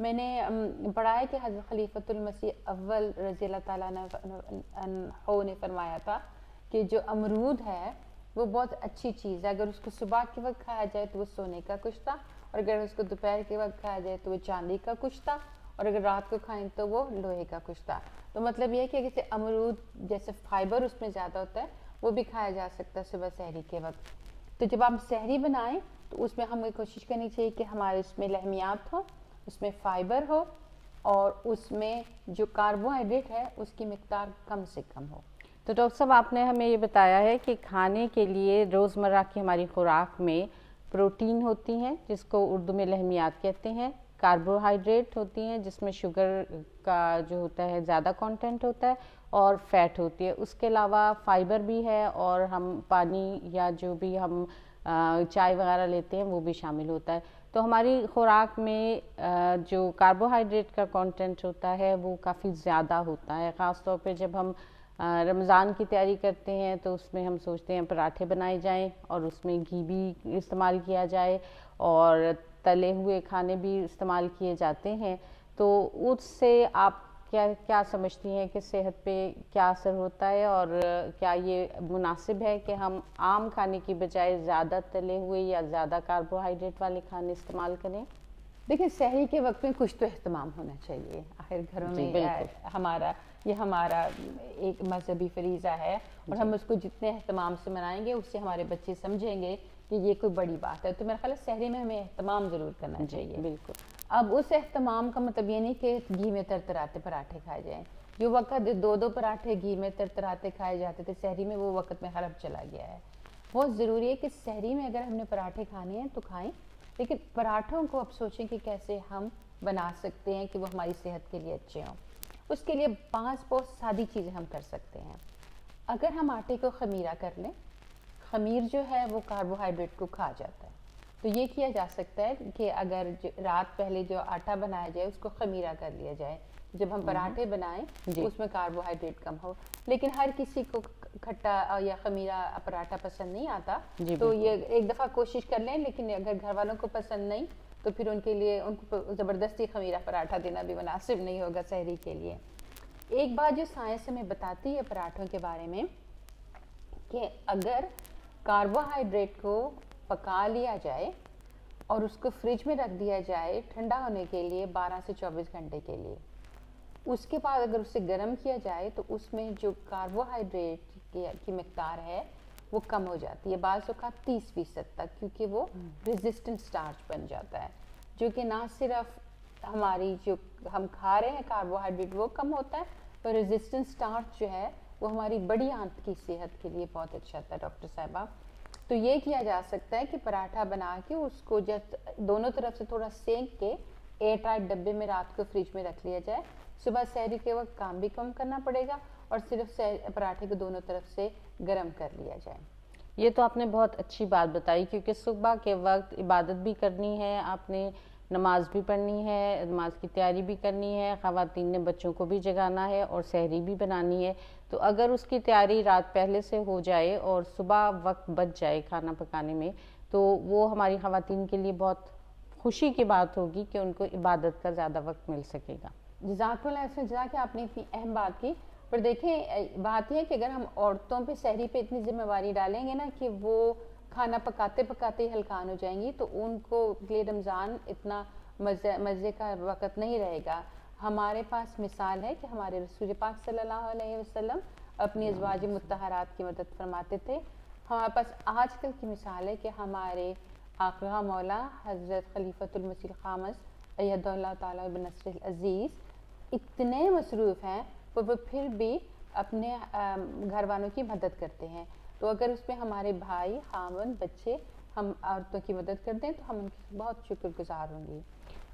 میں نے پڑھا ہے کہ حضرت خلیفۃ المسیح اول رضی اللہ تعالیٰ عنہ نے فرمایا تھا کہ جو امرود ہے وہ بہت اچھی چیز ہے، اگر اس کو صبح کے وقت کھایا جائے تو وہ سونے کا کچھ تھا، اور اگر اس کو دوپہر کے وقت کھایا جائے تو وہ چاندی کا کچھ تھا، اور اگر رات کو کھائیں تو وہ لوہے کا کچھ تھا۔ تو مطلب یہ ہے کہ جیسے امرود جیسے فائبر اس میں زیادہ ہوتا ہے وہ بھی کھایا جا سکتا ہے صبح سحری کے وقت۔ تو جب آپ سحری بنائیں تو اس میں ہمیں کوشش کرنی چاہیے کہ ہمارے اس میں لحمیات ہوں، اس میں فائبر ہو، اور اس میں جو کاربوہائیڈریٹ ہے اس کی مقدار کم سے کم ہو۔ تو ڈاکٹر صاحب آپ نے ہمیں یہ بتایا ہے کہ کھانے کے لیے روزمرہ کی ہماری خوراک میں پروٹین ہوتی ہیں جس کو اردو میں لحمیات کہتے ہیں، کاربوہائیڈریٹ ہوتی ہیں جس میں شوگر کا جو ہوتا ہے زیادہ کانٹینٹ ہوتا ہے، اور فیٹ ہوتی ہے، اس کے علاوہ فائبر بھی ہے، اور ہم پانی یا جو بھی ہم چائے وغیرہ لیتے ہیں وہ بھی شامل ہوتا ہے۔ تو ہماری خوراک میں جو کاربوہائیڈریٹ کا کانٹینٹ ہوتا ہے وہ کافی زیادہ ہوتا ہے، خاص طور پہ جب ہم رمضان کی تیاری کرتے ہیں تو اس میں ہم سوچتے ہیں پراٹھے بنائے جائیں اور اس میں گھی بھی استعمال کیا جائے اور تلے ہوئے کھانے بھی استعمال کیے جاتے ہیں، تو اس سے آپ کیا سمجھتی ہیں کہ صحت پہ کیا اثر ہوتا ہے، اور کیا یہ مناسب ہے کہ ہم عام کھانے کی بجائے زیادہ تلے ہوئے یا زیادہ کاربوہائیڈریٹ والے کھانے استعمال کریں؟ دیکھیں سحری کے وقت میں کچھ تو اہتمام ہونا چاہیے، آخر گھروں میں ہمارا ایک مذہبی فریضہ ہے، اور ہم اس کو جتنے اہتمام سے منائیں گے اس سے ہمارے بچے سمجھیں گے کہ یہ کوئی بڑی بات ہے۔ تو میرا خیال ہے سحری میں ہمیں اہتمام ضرور کرنا چاہیے۔ بالکل۔ اب اس اہتمام کا مطلب یہ نہیں کہ گھی میں ترتراتے پراٹھے کھائے جائیں، جو وقت 2 پراٹھے گھی میں ترتراتے کھائے جاتے تھے سحری میں، وہ وقت میں خراب چلا گیا ہے۔ بہت ضروری ہے کہ سحری میں اگر ہم نے پراٹھے کھانے ہیں تو کھائیں، لیکن پراٹھوں کو اب سوچیں کہ کیسے ہم بنا سکتے ہیں کہ وہ ہماری صحت کے لیے اچھے ہوں۔ اس کے لیے بہت سادی چیزیں ہم کر سکتے ہیں۔ اگر ہم آٹے کو خمیرہ کر لیں، خمیر جو ہے وہ کاربوہائیڈریٹ کو کھا جاتا ہے، تو یہ کیا جا سکتا ہے کہ اگر رات پہلے جو آٹا بنایا جائے اس کو خمیرہ کر لیا جائے، جب ہم پراٹھے بنائیں اس میں کاربوہائیڈریٹ کم ہو۔ لیکن ہر کسی کو کھٹا یا خمیرہ پراٹھا پسند نہیں آتا، تو یہ ایک دفعہ کوشش کر لیں، لیکن اگر گھر والوں کو پسند نہیں تو پھر ان کے لیے ان کو زبردستی خمیرہ پراٹھا دینا بھی مناسب نہیں ہوگا سحری کے لیے۔ ایک بات جو سائنس ہمیں بتاتی ہے پراٹھوں کے بارے میں، کہ اگر کاربوہائیڈریٹ کو پکا لیا جائے اور اس کو فریج میں رکھ دیا جائے ٹھنڈا ہونے کے لیے 12 سے 24 گھنٹے کے لیے، اس کے بعد اگر اسے گرم کیا جائے تو اس میں جو کاربوہائیڈریٹ کی مقدار ہے وہ کم ہو جاتی ہے، بعض اوقات 30% تک، کیونکہ وہ ریزسٹنٹ سٹارچ بن جاتا ہے، جو کہ نہ صرف ہماری جو ہم کھا رہے ہیں کاربوہائیڈریٹ وہ کم ہوتا ہے، تو ریزسٹنٹ سٹارچ جو ہے وہ ہماری بڑی آنت کی صحت کے لیے بہت اچھا تھا ڈاکٹر صاحبہ۔ تو یہ کیا جا سکتا ہے کہ پراٹھا بنا کے اس کو جب دونوں طرف سے تھوڑا سینک کے ایئر ٹائٹ ڈبے میں رات کو فریج میں رکھ لیا جائے، صبح سحری کے وقت کام بھی کم کرنا پڑے گا اور صرف پراٹھے کو دونوں طرف سے گرم کر لیا جائے۔ یہ تو آپ نے بہت اچھی بات بتائی، کیونکہ صبح کے وقت عبادت بھی کرنی ہے، آپ نے نماز بھی پڑھنی ہے، نماز کی تیاری بھی کرنی ہے، خواتین نے بچوں کو بھی جگانا ہے اور سحری بھی بنانی ہے، تو اگر اس کی تیاری رات پہلے سے ہو جائے اور صبح وقت بچ جائے کھانا پکانے میں، تو وہ ہماری خواتین کے لیے بہت خوشی کی بات ہوگی کہ ان کو عبادت کا زیادہ وقت مل سکے گا۔ جزاک اللہ جزا کہ آپ نے اتنی اہم بات کی، پر دیکھیں بات یہ ہے کہ اگر ہم عورتوں پہ سحری پہ اتنی ذمہ داری ڈالیں گے نا کہ وہ کھانا پکاتے پکاتے ہی ہلکان ہو جائیں گی، تو ان کو لیے رمضان اتنا مزے کا وقت نہیں رہے گا۔ ہمارے پاس مثال ہے کہ ہمارے رسول پاک صلی اللہ علیہ وسلم اپنی ازواج مطہرات کی مدد فرماتے تھے۔ ہمارے پاس آج کل کی مثال ہے کہ ہمارے آقا مولا حضرت خلیفۃ المسیح الخامس ایدہ اللہ تعالیٰ بنصر العزیز اتنے مصروف ہیں، وہ پھر بھی اپنے گھر والوں کی مدد کرتے ہیں۔ تو اگر اس میں ہمارے بھائی، خاوند، بچے ہم عورتوں کی مدد کرتے ہیں تو ہم ان کی بہت شکر گزار ہوں گی۔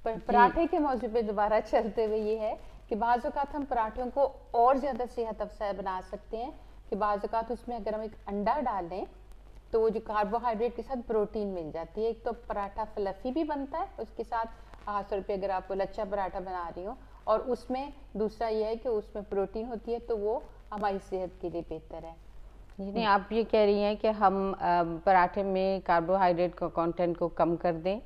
پر پراٹھے کے موضوع پہ دوبارہ چلتے ہوئے یہ ہے کہ بعض اوقات ہم پراٹھوں کو اور زیادہ صحت افزا بنا سکتے ہیں، کہ بعض اوقات اس میں اگر ہم ایک انڈا ڈال دیں تو وہ جو کاربوہائیڈریٹ کے ساتھ پروٹین مل جاتی ہے، ایک تو پراٹھا فلفی بھی بنتا ہے، اس کے ساتھ خاص طور پہ اگر آپ لچا پراٹھا بنا رہی ہو، اور اس میں دوسرا یہ ہے کہ اس میں پروٹین ہوتی ہے تو وہ ہماری صحت کے لیے بہتر ہے۔ یعنی آپ یہ کہہ رہی ہیں کہ ہم پراٹھے میں کاربوہائیڈریٹ کا کانٹینٹ کو کم کر دیں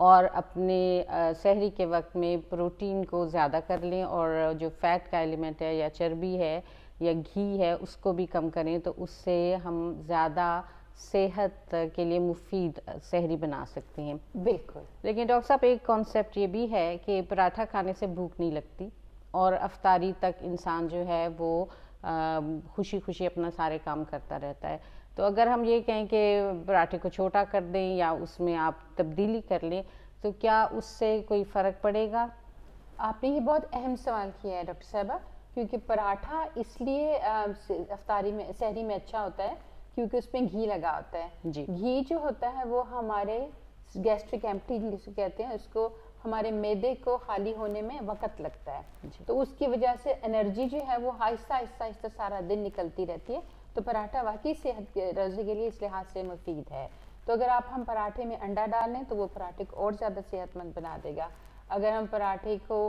اور اپنے سحری کے وقت میں پروٹین کو زیادہ کر لیں اور جو فیٹ کا ایلیمنٹ ہے یا چربی ہے یا گھی ہے اس کو بھی کم کریں، تو اس سے ہم زیادہ صحت کے لیے مفید سحری بنا سکتے ہیں۔ بالکل۔ لیکن ڈاکٹر صاحب ایک کانسیپٹ یہ بھی ہے کہ پراٹھا کھانے سے بھوک نہیں لگتی اور افطاری تک انسان جو ہے وہ خوشی خوشی اپنا سارے کام کرتا رہتا ہے، تو اگر ہم یہ کہیں کہ پراٹھے کو چھوٹا کر دیں یا اس میں آپ تبدیلی کر لیں تو کیا اس سے کوئی فرق پڑے گا؟ آپ نے یہ بہت اہم سوال کیا ہے ڈاکٹر صاحبہ، کیونکہ پراٹھا اس لیے افطاری میں سحری میں اچھا ہوتا ہے کیونکہ اس میں گھی لگا ہوتا ہے۔ جی گھی جو ہوتا ہے وہ ہمارے گیسٹرک ایمپٹی جسے کہتے ہیں، اس کو ہمارے معدے کو خالی ہونے میں وقت لگتا ہے، تو اس کی وجہ سے انرجی جو ہے وہ آہستہ آہستہ آہستہ سارا دن نکلتی رہتی ہے، تو پراٹھا واقعی صحت کے روزے کے لیے اس لحاظ سے مفید ہے۔ تو اگر آپ ہم پراٹھے میں انڈا ڈال لیں تو وہ پراٹھے کو اور زیادہ صحت مند بنا دے گا، اگر ہم پراٹھے کو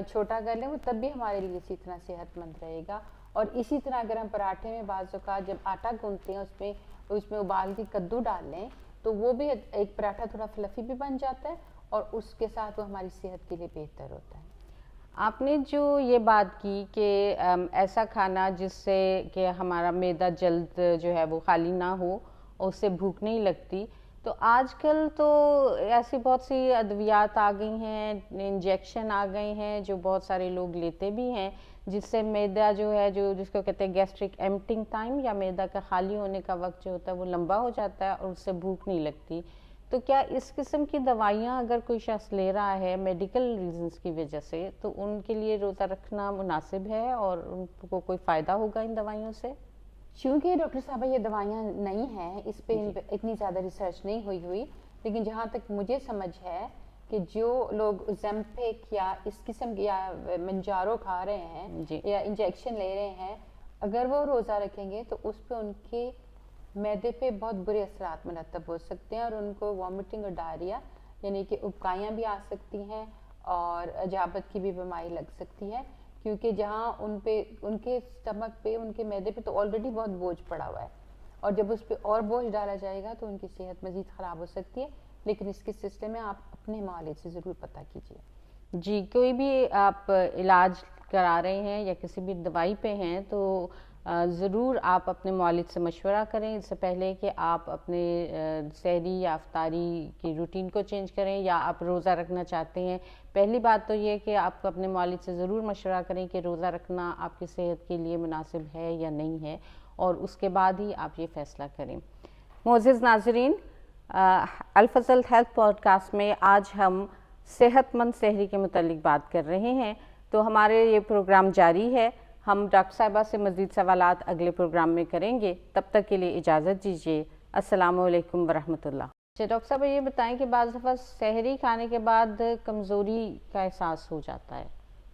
چھوٹا کر لیں وہ تب بھی ہمارے لیے اسی طرح صحت مند رہے گا۔ اور اسی طرح اگر ہم پراٹھے میں بعض اوقات جب آٹا گوندتے ہیں اس میں ابال کے کدو ڈال لیں تو وہ بھی ایک پراٹھا تھوڑا فلفی بھی بن جاتا ہے اور اس کے ساتھ وہ ہماری صحت کے لیے بہتر ہوتا ہے۔ آپ نے جو یہ بات کی کہ ایسا کھانا جس سے کہ ہمارا معدہ جلد جو ہے وہ خالی نہ ہو اور اس سے بھوک نہیں لگتی، تو آج کل تو ایسی بہت سی ادویات آ گئی ہیں، انجیکشن آ گئے ہیں جو بہت سارے لوگ لیتے بھی ہیں، جس سے معدہ جو ہے جس کو کہتے ہیں گیسٹرک ایمپٹنگ ٹائم یا معدہ کا خالی ہونے کا وقت جو ہوتا ہے وہ لمبا ہو جاتا ہے اور اس سے بھوک نہیں لگتی۔ تو کیا اس قسم کی دوائیاں اگر کوئی شخص لے رہا ہے میڈیکل ریزنز کی وجہ سے تو ان کے لیے روزہ رکھنا مناسب ہے اور ان کو کوئی فائدہ ہوگا ان دوائیوں سے؟ چونکہ ڈاکٹر صاحبہ یہ دوائیاں نئی ہیں، اس پہ اتنی زیادہ ریسرچ نہیں ہوئی، لیکن جہاں تک مجھے سمجھ ہے کہ جو لوگ اوزیمپک یا اس قسم یا منجارو کھا رہے ہیں یا انجیکشن لے رہے ہیں، اگر وہ روزہ رکھیں گے تو اس پہ ان کے معدے پہ بہت برے اثرات مرتب ہو سکتے ہیں اور ان کو وامٹنگ اور ڈائریا یعنی کہ ابکائیاں بھی آ سکتی ہیں اور اجابت کی بھی بیماری لگ سکتی ہے، کیونکہ جہاں ان کے اسٹمک پہ ان کے معدے پہ تو آلریڈی بہت بوجھ پڑا ہوا ہے اور جب اس پہ اور بوجھ ڈالا جائے گا تو ان کی صحت مزید خراب ہو سکتی ہے، لیکن اس کے سلسلے میں آپ اپنے معالج سے ضرور پتہ کیجیے۔ جی، کوئی بھی آپ علاج کرا رہے ہیں یا کسی بھی دوائی پہ ہیں تو ضرور آپ اپنے معالج سے مشورہ کریں اس سے پہلے کہ آپ اپنے سحری یا افطاری کی روٹین کو چینج کریں یا آپ روزہ رکھنا چاہتے ہیں۔ پہلی بات تو یہ کہ آپ کو اپنے معالج سے ضرور مشورہ کریں کہ روزہ رکھنا آپ کی صحت کے لیے مناسب ہے یا نہیں ہے، اور اس کے بعد ہی آپ یہ فیصلہ کریں۔ معزز ناظرین، الفضل ہیلتھ پوڈ کاسٹ میں آج ہم صحت مند سحری کے متعلق بات کر رہے ہیں، تو ہمارے یہ پروگرام جاری ہے، ہم ڈاکٹر صاحبہ سے مزید سوالات اگلے پروگرام میں کریں گے، تب تک کے لیے اجازت دیجیے۔ السلام علیکم ورحمۃ اللہ۔ ڈاکٹر صاحبہ یہ بتائیں کہ بعض دفعہ سحری کھانے کے بعد کمزوری کا احساس ہو جاتا ہے،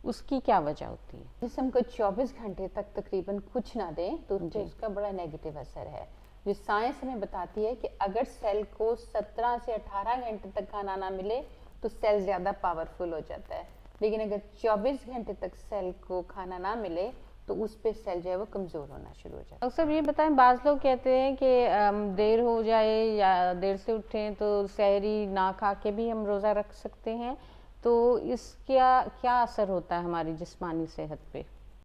اس کی کیا وجہ ہوتی ہے؟ جسم کو 24 گھنٹے تک تقریباً کچھ نہ دیں تو اس کا بڑا نیگیٹو اثر ہے، جو سائنس ہمیں بتاتی ہے کہ اگر سیل کو 17 سے 18 گھنٹے تک کھانا نہ ملے تو سیل زیادہ پاورفل ہو جاتا ہے، لیکن اگر 24 گھنٹے تک سیل کو کھانا نہ ملے تو اس پہ سیل جو ہے وہ کمزور ہونا شروع ہو جاتا ہے۔ ڈاکٹر صاحب یہ بتائیں، بعض لوگ کہتے ہیں کہ دیر ہو جائے یا دیر سے اٹھیں تو سحری نہ کھا کے بھی ہم روزہ رکھ سکتے ہیں، تو اس کیا اثر ہوتا ہے ہماری جسمانی صحت پہ؟